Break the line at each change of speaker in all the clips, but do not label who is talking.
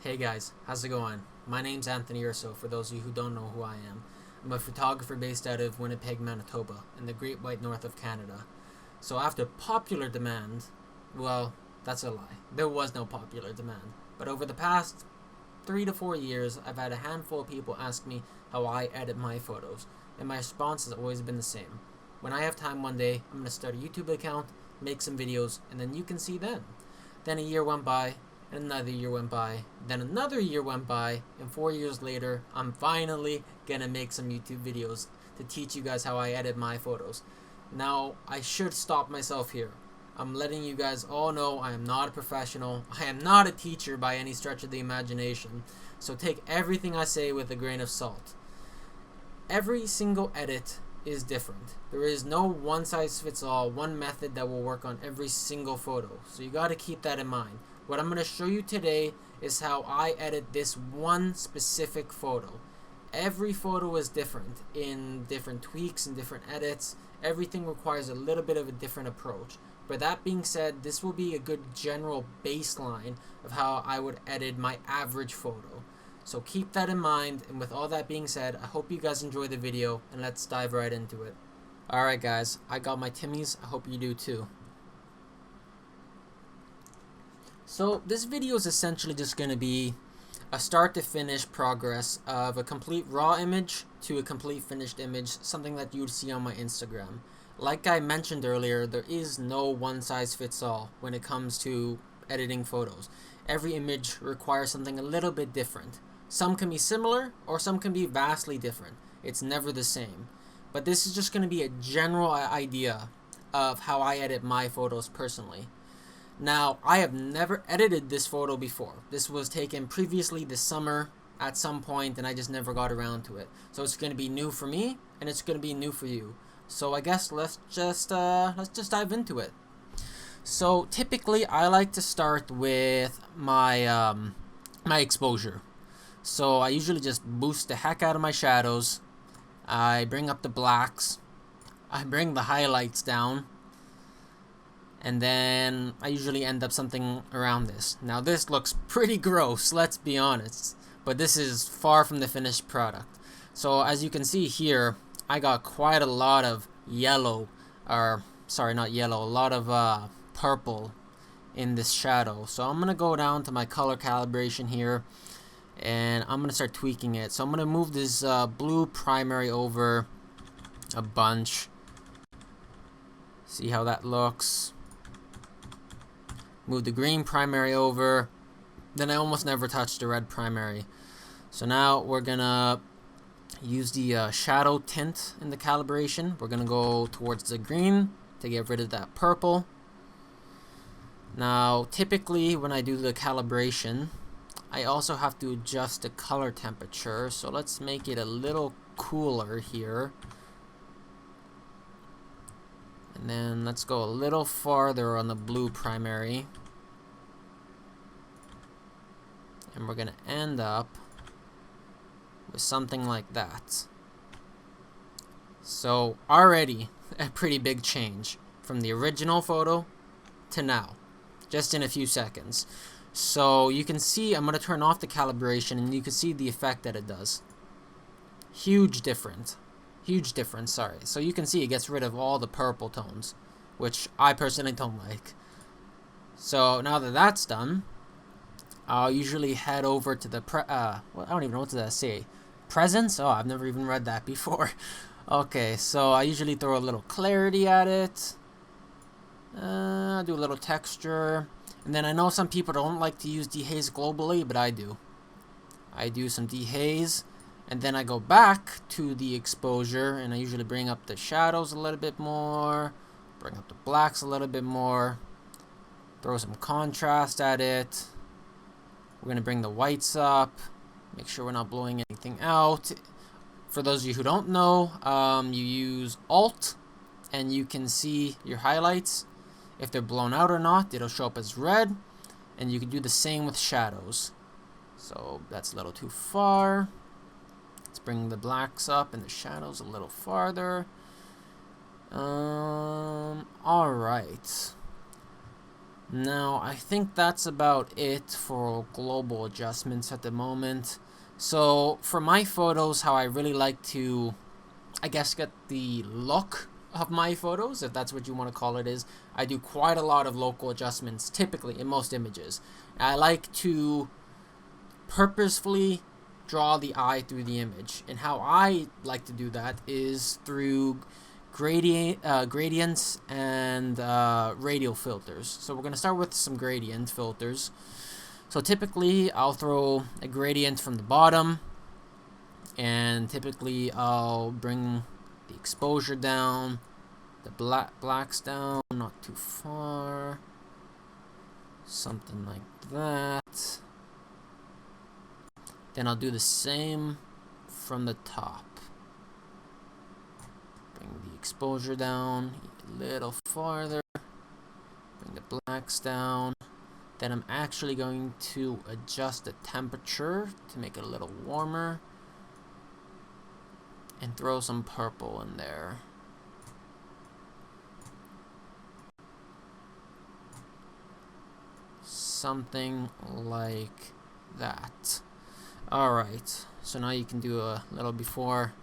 Hey guys, how's it going? My name's Anthony Urso, for those of you who don't know who I am. I'm a photographer based out of Winnipeg, Manitoba, in the Great White North of Canada. So after popular demand, well, that's a lie. There was no popular demand. But over the past 3 to 4 years, I've had a handful of people ask me how I edit my photos, and my response has always been the same. When I have time one day, I'm going to start a YouTube account, make some videos, and then you can see then. Then a year went by, and another year went by, then another year went by, and 4 years later, I'm finally gonna make some YouTube videos to teach you guys how I edit my photos. Now, I should stop myself here. I'm letting you guys all know I am not a professional. I am not a teacher by any stretch of the imagination. So take everything I say with a grain of salt. Every single edit is different. There is no one size fits all, one method that will work on every single photo. So you got to keep that in mind. What I'm going to show you today is how I edit this one specific photo. Every photo is different in different tweaks and different edits. Everything requires a little bit of a different approach. But that being said, this will be a good general baseline of how I would edit my average photo. So keep that in mind, and with all that being said, I hope you guys enjoy the video, and let's dive right into it. Alright guys, I got my Timmies, I hope you do too. So this video is essentially just going to be a start to finish progress of a complete raw image to a complete finished image, something that you would see on my Instagram. Like I mentioned earlier, there is no one size fits all when it comes to editing photos. Every image requires something a little bit different. Some can be similar, or some can be vastly different. It's never the same. But this is just going to be a general idea of how I edit my photos personally. Now, I have never edited this photo before. This was taken previously this summer at some point, and I just never got around to it. So it's going to be new for me, and it's going to be new for you. So I guess let's just dive into it. So typically, I like to start with my my exposure. So I usually just boost the heck out of my shadows. I bring up the blacks. I bring the highlights down. And then I usually end up something around this. Now this looks pretty gross, let's be honest. But this is far from the finished product. So as you can see here, I got quite a lot of yellow. Or, sorry, not yellow. A lot of purple in this shadow. So I'm going to go down to my color calibration here. And I'm going to start tweaking it. So I'm going to move this blue primary over a bunch. See how that looks. Move the green primary over. Then I almost never touch the red primary. So now we're going to use the shadow tint in the calibration. We're going to go towards the green to get rid of that purple. Now typically when I do the calibration, I also have to adjust the color temperature, so let's make it a little cooler here. And then let's go a little farther on the blue primary. And we're going to end up with something like that. So already a pretty big change from the original photo to now, just in a few seconds. So you can see, I'm going to turn off the calibration and you can see the effect that it does. Huge difference, sorry. So you can see it gets rid of all the purple tones, which I personally don't like. So now that that's done, I'll usually head over to the, well, I don't even know what to say. Presence? Oh, I've never even read that before. Okay, so I usually throw a little clarity at it. Do a little texture. And then I know some people don't like to use dehaze globally, but I do. I do some dehaze, and then I go back to the exposure, and I usually bring up the shadows a little bit more, bring up the blacks a little bit more, throw some contrast at it. We're going to bring the whites up, make sure we're not blowing anything out. For those of you who don't know, you use Alt, and you can see your highlights. If they're blown out or not, it'll show up as red. And you can do the same with shadows. So that's a little too far. Let's bring the blacks up and the shadows a little farther. Alright. Now, I think that's about it for global adjustments at the moment. So, for my photos, how I really like to, I guess, get the look of my photos, if that's what you want to call it, is I do quite a lot of local adjustments, typically, in most images. I like to purposefully draw the eye through the image. And how I like to do that is through gradients and radial filters. So we're going to start with some gradient filters. So typically I'll throw a gradient from the bottom, and typically I'll bring the exposure down, the blacks down, not too far, something like that. Then I'll do the same from the top. Bring the exposure down a little farther, bring the blacks down. Then I'm actually going to adjust the temperature to make it a little warmer and throw some purple in there. Something like that. Alright, so now you can do a little before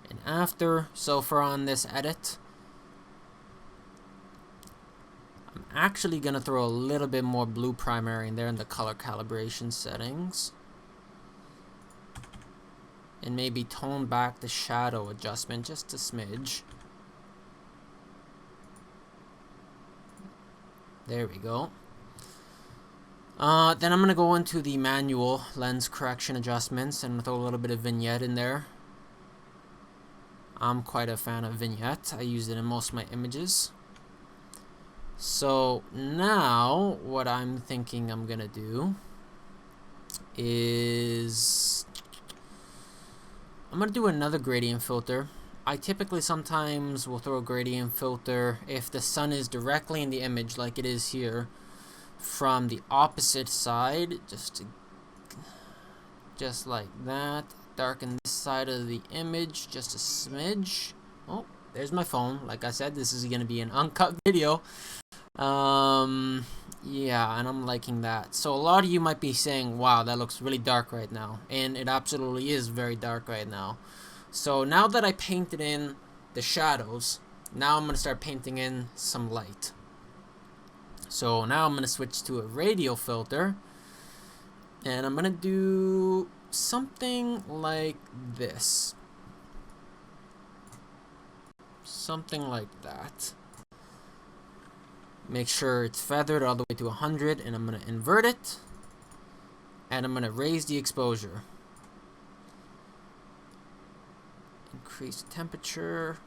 and after. So for on this edit, I'm actually going to throw a little bit more blue primary in there in the color calibration settings. And maybe tone back the shadow adjustment just a smidge. There we go. Then I'm going to go into the manual lens correction adjustments and throw a little bit of vignette in there. I'm quite a fan of vignette. I use it in most of my images. So now what I'm thinking I'm going to do is I'm going to do another gradient filter. I typically sometimes will throw a gradient filter if the sun is directly in the image like it is here, from the opposite side, just like that. Darken this side of the image just a smidge. Oh, there's my phone. Like I said, this is gonna be an uncut video. Yeah, and I'm liking that. So a lot of you might be saying, wow, that looks really dark right now, and it absolutely is very dark right now. So now that I painted in the shadows, now I'm gonna start painting in some light. So now I'm going to switch to a radial filter, and I'm going to do something like this. Something like that. Make sure it's feathered all the way to 100, and I'm going to invert it, and I'm going to raise the exposure. Increase the temperature.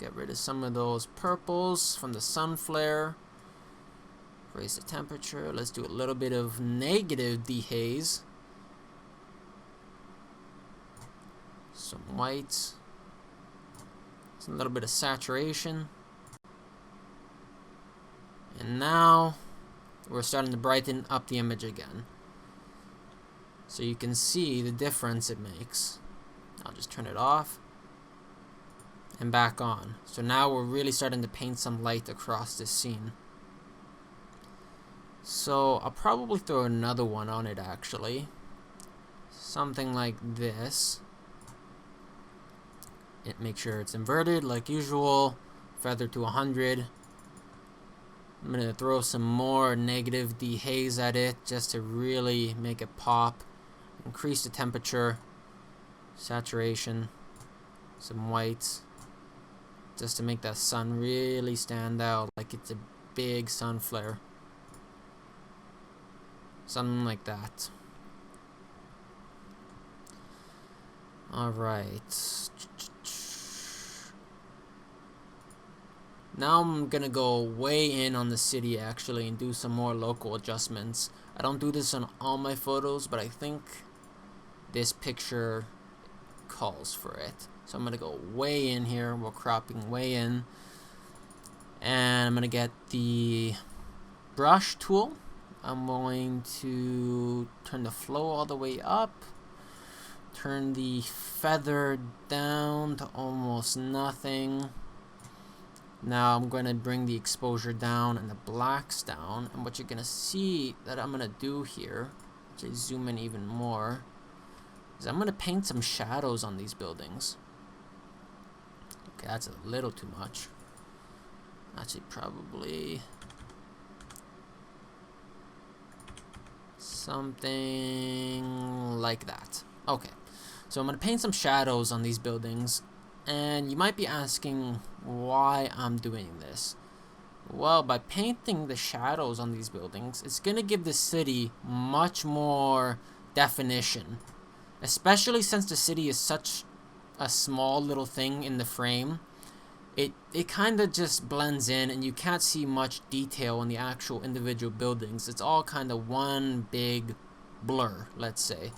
Get rid of some of those purples from the sun flare. Raise the temperature. Let's do a little bit of negative dehaze. Some whites. Some little bit of saturation. And now we're starting to brighten up the image again. So you can see the difference it makes. I'll just turn it off and back on. So now we're really starting to paint some light across this scene. So I'll probably throw another one on it actually. Something like this. Make sure it's inverted like usual. Feather to 100. I'm going to throw some more negative dehaze at it just to really make it pop. Increase the temperature. Saturation. Some whites. Just to make that sun really stand out like it's a big sun flare. Something like that. Alright. Now I'm gonna go way in on the city actually and do some more local adjustments. I don't do this on all my photos, but I think this picture calls for it. So I'm gonna go way in here. We're cropping way in, and I'm gonna get the brush tool. I'm going to turn the flow all the way up, turn the feather down to almost nothing. Now I'm going to bring the exposure down and the blacks down. And what you're going to see that I'm going to do here, to zoom in even more, is I'm going to paint some shadows on these buildings. Okay, that's a little too much. Actually, probably something like that. Okay, so I'm going to paint some shadows on these buildings. And you might be asking why I'm doing this. Well, by painting the shadows on these buildings, it's going to give the city much more definition. Especially since the city is such a small little thing in the frame. It kind of just blends in and you can't see much detail in the actual individual buildings. It's all kind of one big blur, let's say.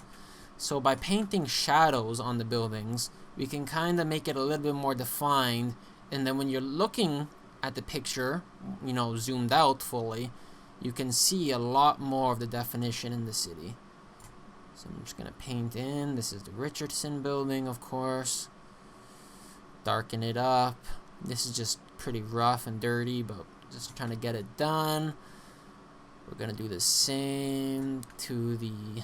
So by painting shadows on the buildings, we can kind of make it a little bit more defined, and then when you're looking at the picture, you know, zoomed out fully, you can see a lot more of the definition in the city. So I'm just gonna paint in. This is the Richardson building, of course. Darken it up. This is just pretty rough and dirty, but just trying to get it done. We're gonna do the same to the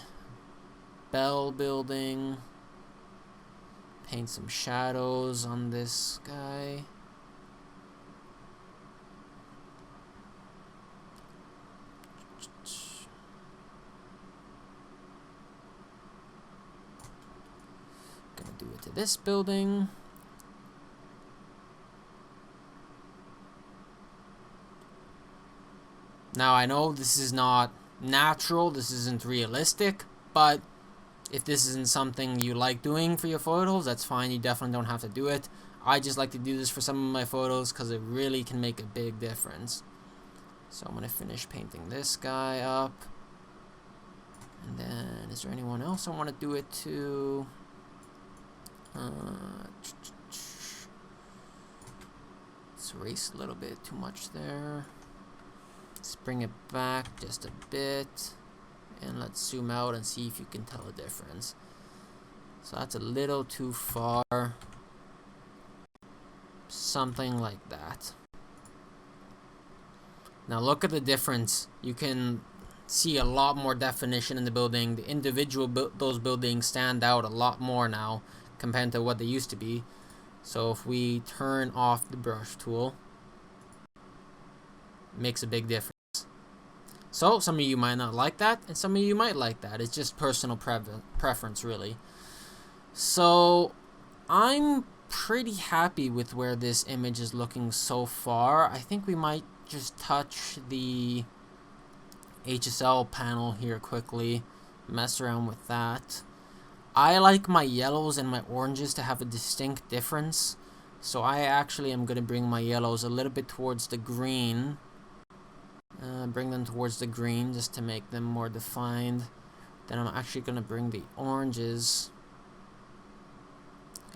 Bell building. Paint some shadows on this guy. Gonna do it to this building. Now I know this is not natural, this isn't realistic, but if this isn't something you like doing for your photos, that's fine. You definitely don't have to do it. I just like to do this for some of my photos because it really can make a big difference. So I'm going to finish painting this guy up. And then, is there anyone else I want to do it to? Let's erase a little bit too much there. Let's bring it back just a bit. And let's zoom out and see if you can tell a difference. So that's a little too far. Something like that. Now look at the difference. You can see a lot more definition in the building. The individual those buildings stand out a lot more now compared to what they used to be. So if we turn off the brush tool, it makes a big difference. So some of you might not like that, and some of you might like that. It's just personal preference, really. So I'm pretty happy with where this image is looking so far. I think we might just touch the HSL panel here quickly, mess around with that. I like my yellows and my oranges to have a distinct difference. So I actually am going to bring my yellows a little bit towards the green. Bring them towards the green just to make them more defined. Then I'm actually going to bring the oranges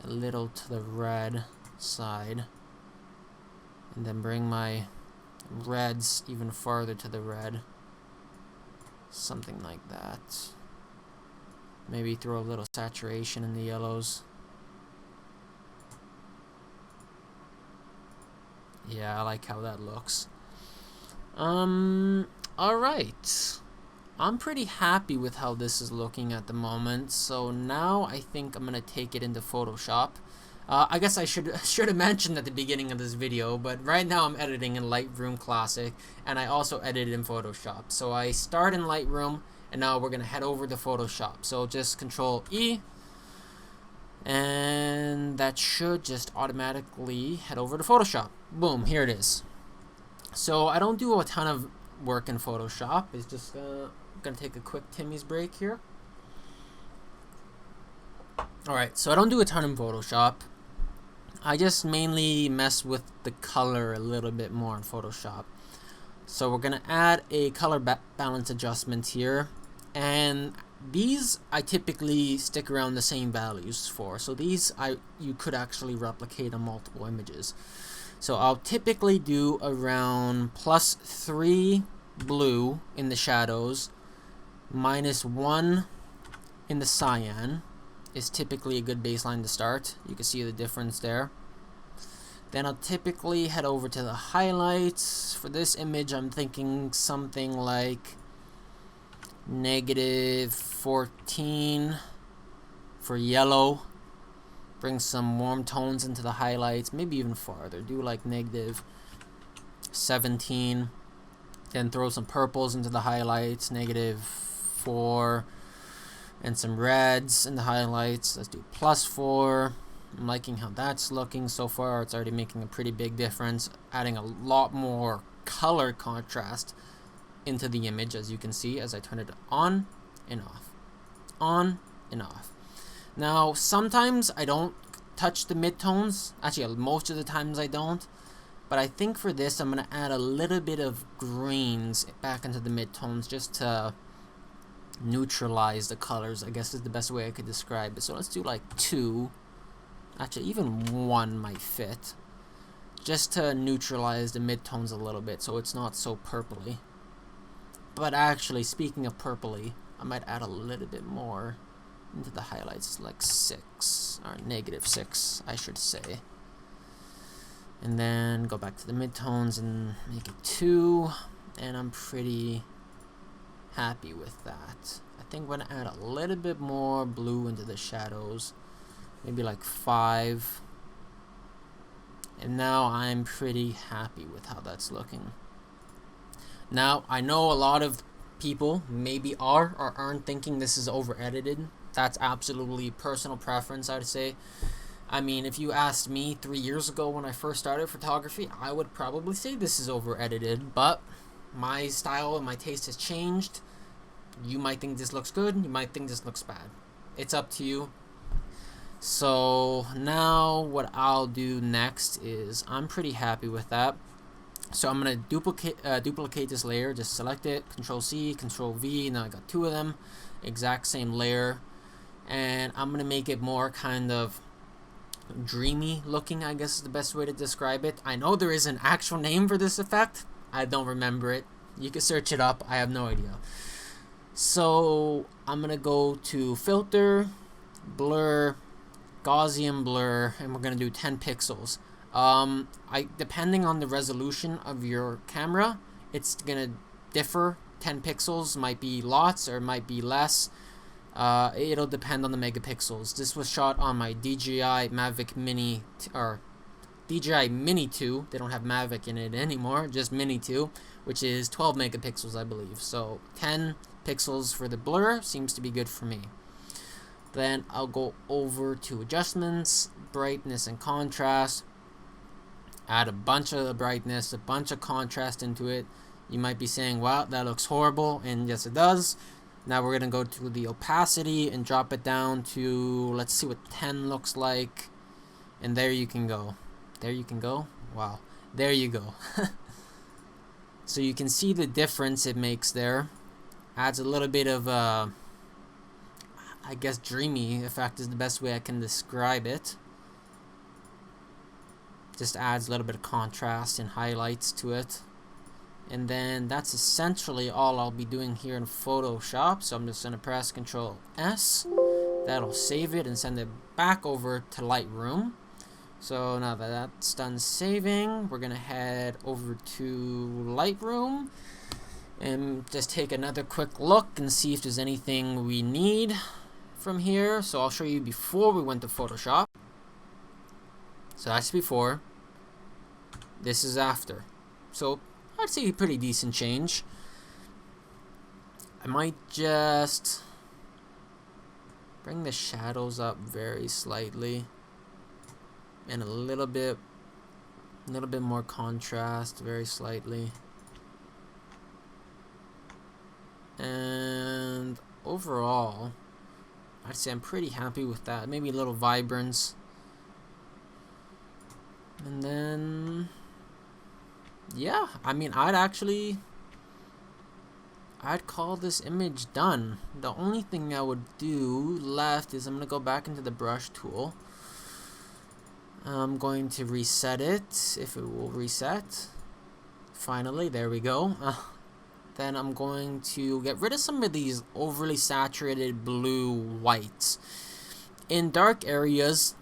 a little to the red side. And then bring my reds even farther to the red. Something like that. Maybe throw a little saturation in the yellows. Yeah, I like how that looks. Alright. I'm pretty happy with how this is looking at the moment. So now I think I'm gonna take it into Photoshop. I guess I should have mentioned at the beginning of this video, but right now I'm editing in Lightroom Classic, and I also edit in Photoshop. So I start in Lightroom, and now we're gonna head over to Photoshop. So just Control E, and that should just automatically head over to Photoshop. Boom, here it is. So I don't do a ton of work in Photoshop. It's just gonna take a quick Timmy's break here. Alright, so I don't do a ton in Photoshop. I just mainly mess with the color a little bit more in Photoshop. So we're gonna add a color balance adjustment here, and these I typically stick around the same values for. So these you could actually replicate on multiple images. So I'll typically do around +3 blue in the shadows, -1 in the cyan, is typically a good baseline to start. You can see the difference there. Then I'll typically head over to the highlights. For this image, I'm thinking something like -14 for yellow. Bring some warm tones into the highlights, maybe even farther. Do like -17. Then throw some purples into the highlights, -4. And some reds in the highlights. Let's do +4. I'm liking how that's looking so far. It's already making a pretty big difference, adding a lot more color contrast into the image, as you can see as I turn it on and off, on and off. Now, sometimes I don't touch the midtones. Actually, most of the times I don't. But I think for this, I'm going to add a little bit of greens back into the midtones just to neutralize the colors, I guess is the best way I could describe it. So let's do like 2. Actually, even 1 might fit. Just to neutralize the midtones a little bit so it's not so purpley. But actually, speaking of purpley, I might add a little bit more into the highlights, like 6, or -6, I should say. And then go back to the midtones and make it 2, and I'm pretty happy with that. I think we're gonna add a little bit more blue into the shadows, maybe like 5. And now I'm pretty happy with how that's looking. Now, I know a lot of people maybe are or aren't thinking this is over edited. That's absolutely personal preference, I'd say. I mean, if you asked me 3 years ago when I first started photography, I would probably say this is over edited, but my style and my taste has changed. You might think this looks good, you might think this looks bad. It's up to you. So now what I'll do next is, I'm pretty happy with that. So I'm gonna duplicate this layer. Just select it, Control C, Control V. Now I got 2 of them, exact same layer, and I'm gonna make it more kind of dreamy looking, I guess is the best way to describe it. I know there is an actual name for this effect. I don't remember it. You can search it up. I have no idea. So I'm gonna go to Filter, Blur, Gaussian Blur, and we're gonna do 10 pixels. Depending on the resolution of your camera, it's gonna differ. 10 pixels might be lots or it might be less. It'll depend on the megapixels. This was shot on my DJI Mavic Mini, or DJI Mini 2. They don't have Mavic in it anymore, just Mini 2, which is 12 megapixels, I believe. So 10 pixels for the blur seems to be good for me. Then I'll go over to adjustments, brightness and contrast. Add a bunch of brightness, a bunch of contrast into it. You might be saying, wow, that looks horrible, and yes it does. Now we're going to go to the opacity and drop it down to, let's see what 10 looks like. And there you can go. There you can go. Wow. There you go. So you can see the difference it makes there. Adds a little bit of, I guess, dreamy effect is the best way I can describe it. Just adds a little bit of contrast and highlights to it. And then that's essentially all I'll be doing here in Photoshop. So I'm just going to press Control S. That'll save it and send it back over to Lightroom. So now that that's done saving, we're going to head over to Lightroom and just take another quick look and see if there's anything we need from here. So I'll show you before we went to Photoshop. So that's before. This is after. So I'd say a pretty decent change. I might just bring the shadows up very slightly and a little bit more contrast very slightly. And overall, I'd say I'm pretty happy with that. Maybe a little vibrance. And then yeah, I mean, I'd call this image done. The only thing I would do left is I'm going to go back into the brush tool. I'm going to reset it, if it will reset. Finally, there we go. Then I'm going to get rid of some of these overly saturated blue whites. In dark areas,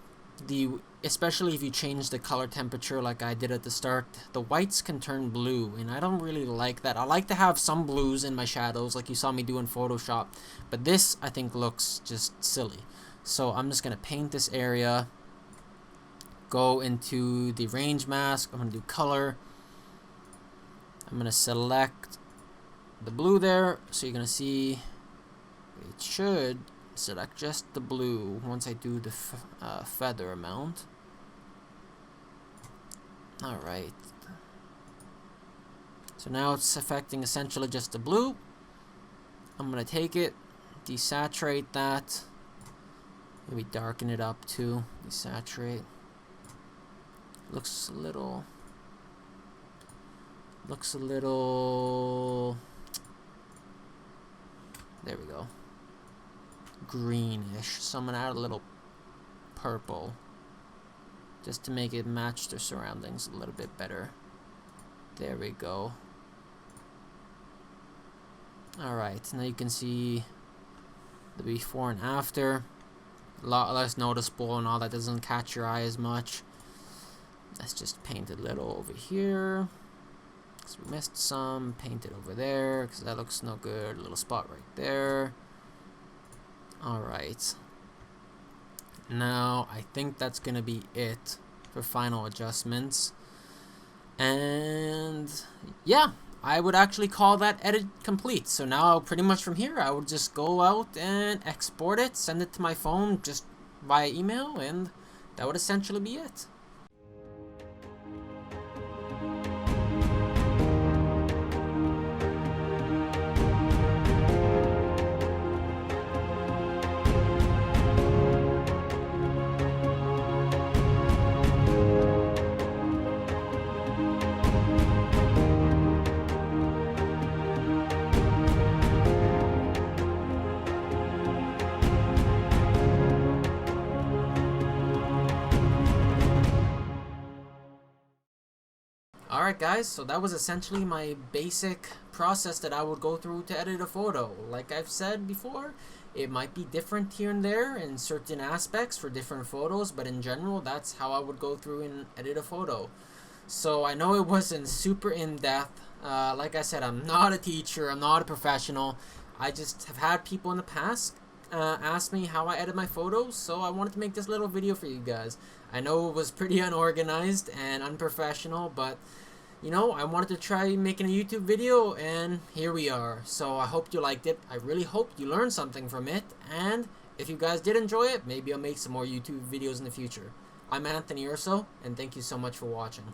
especially if you change the color temperature like I did at the start, the whites can turn blue, and I don't really like that. I like to have some blues in my shadows like you saw me do in Photoshop, but this I think looks just silly. So I'm just gonna paint this area, go into the range mask, I'm gonna do color, I'm gonna select the blue there, so you're gonna see it should select just the blue once I do the feather amount. Alright, so now it's affecting essentially just the blue. I'm gonna take it, desaturate that, maybe darken it up too, desaturate. Looks a little there we go, greenish. So I'm gonna add a little purple just to make it match their surroundings a little bit better. There we go. Alright, now you can see the before and after. A lot less noticeable and all that, doesn't catch your eye as much. Let's just paint a little over here, because we missed some. Paint it over there, because that looks no good. A little spot right there. Alright. Now, I think that's going to be it for final adjustments. And yeah, I would actually call that edit complete. So now pretty much from here, I would just go out and export it, send it to my phone just via email, and that would essentially be it. Alright guys, so that was essentially my basic process that I would go through to edit a photo. Like I've said before, it might be different here and there in certain aspects for different photos, but in general, that's how I would go through and edit a photo. So I know it wasn't super in-depth. Like I said, I'm not a teacher, I'm not a professional. I just have had people in the past ask me how I edit my photos, so I wanted to make this little video for you guys. I know it was pretty unorganized and unprofessional, but you know, I wanted to try making a YouTube video, and here we are. So I hope you liked it. I really hope you learned something from it, and if you guys did enjoy it, maybe I'll make some more YouTube videos in the future. I'm Anthony Urso, and thank you so much for watching.